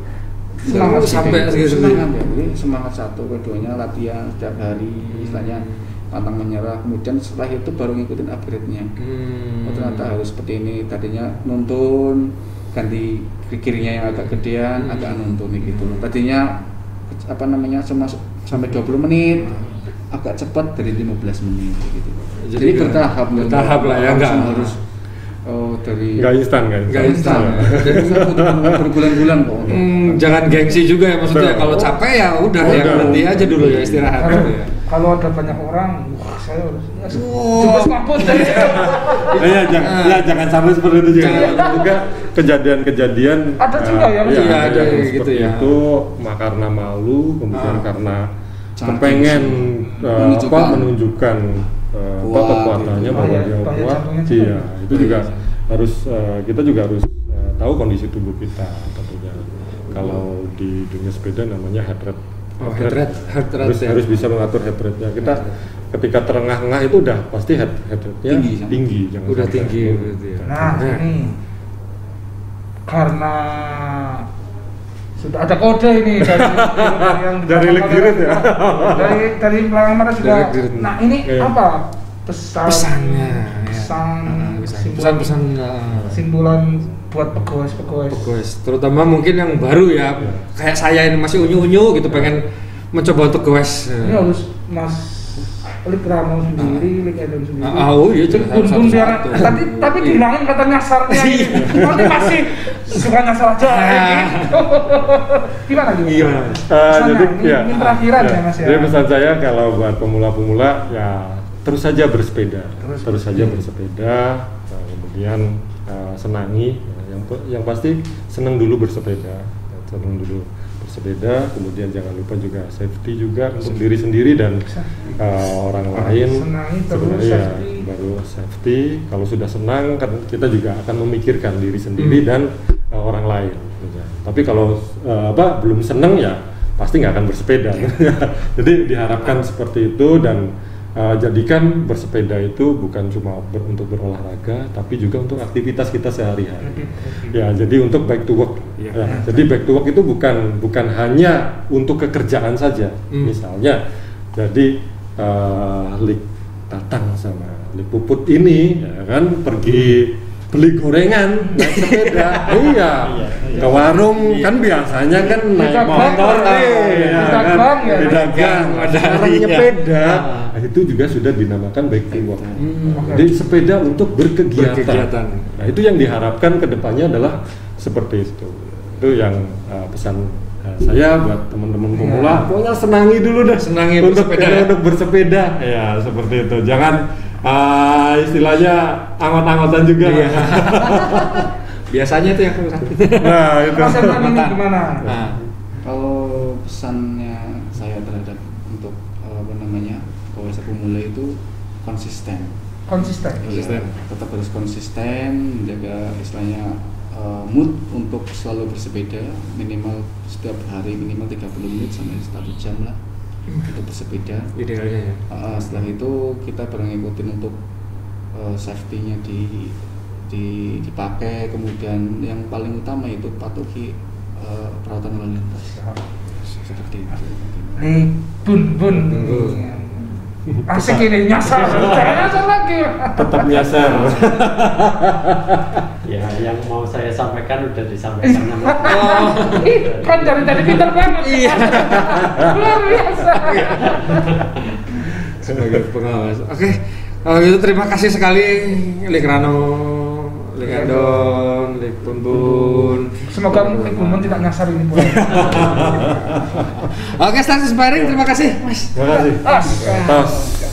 semangat sampai segitu. Semangat ya, jadi semangat satu, keduanya latihan setiap hari, istilahnya pantang menyerah. Kemudian setelah itu baru ngikutin upgrade-nya. Oh ternyata harus seperti ini. Tadinya nuntun, ganti kirinya yang agak gedean, agak nuntun gitu. Tadinya sampai 20 menit, agak cepat dari 15 menit gitu. Jadi bertahap lah ya, enggak harus dari enggak instan. Jadi berbulan-bulan kok. Jangan gengsi juga ya, maksudnya kalau capek ya udah ya berhenti aja dulu ya, istirahat gitu ya. Kalau ada banyak orang, wah saya harus coba kampus deh. Jangan sampai seperti itu juga kejadian-kejadian ada juga ya, ada gitu ya. Itu karena malu, kemudian karena kepengen menunjukkan kekuatannya bahwa dia kuat. Iya, itu juga harus kita juga harus tahu kondisi tubuh kita tentunya. Kalau di dunia sepeda namanya heart rate. Harus bisa mengatur heart rate-nya. Kita ketika terengah-engah itu udah pasti heart rate-nya tinggi. Udah tinggi berarti ya. Nah, ini karena sudah ada kode ini dari Legirit ya. Dari pelanggan juga. Nah, ini apa pesannya? Pesan simpulan buat pegawai, terutama mungkin yang baru ya, kayak saya ini masih unyu-unyu gitu, pengen mencoba untuk goes. Ini harus Mas Lik Rano sendiri, Lik Edon sendiri. Oh iya, biar tapi bilangin kata nyasarnya ini. Nanti masih suka nyasar aja. Gimana? Jadi ini terakhiran ya Mas ya. Jadi pesan saya kalau buat pemula-pemula ya terus saja bersepeda, kemudian senangi. Yang pasti senang dulu bersepeda, kemudian jangan lupa juga safety juga untuk diri sendiri dan orang lain. Sebenarnya baru safety. Kalau sudah senang kan kita juga akan memikirkan diri sendiri dan orang lain. Tapi kalau belum senang ya pasti nggak akan bersepeda. Jadi diharapkan seperti itu dan jadikan bersepeda itu bukan cuma untuk berolahraga, tapi juga untuk aktivitas kita sehari-hari. Ya, jadi untuk back to work. Ya, jadi back to work itu bukan hanya untuk kekerjaan saja. Misalnya, jadi Lik Tatang sama Lik Puput ini, ya kan pergi beli gorengan naik sepeda, ke warung kan biasanya kan naik motor di dagang, sekarang sepeda, itu juga sudah dinamakan back to work. Jadi sepeda untuk berkegiatan. Nah itu yang diharapkan kedepannya adalah seperti itu. Itu yang pesan saya buat teman-teman pemula, pokoknya senangi dulu dah, untuk bersepeda. Ya seperti itu, jangan istilahnya anggot-anggotan juga. Iya. Biasanya itu yang kurang. Nah, itu. Pesan ini gimana? Nah, kalau pesannya saya terhadap untuk pemula pemula itu konsisten. Konsisten. Tetap harus konsisten, menjaga istilahnya mood untuk selalu bersepeda, minimal setiap hari minimal 30 menit sampai 1 jam lah untuk bersepeda. Idealnya ya. Setelah itu kita baru ngikutin untuk safety-nya dipakai, kemudian yang paling utama itu patuhi peraturan lalu lintas. Seperti itu. Bun. Asik ini nyasar, saya nyasar lagi. Tetap nyasar. Ya, yang mau saya sampaikan udah disampaikan sama. Kan dari tadi pintar banget. Iya. Luar biasa. Sebagai pengawas. Oke. Kalau gitu terima kasih sekali Lik Rano, Lik Andon, Lik Bun. Semoga Lik Bun tidak nyasar ini pula. Oke, Stars Inspiring, terima kasih Mas. Terima kasih. As.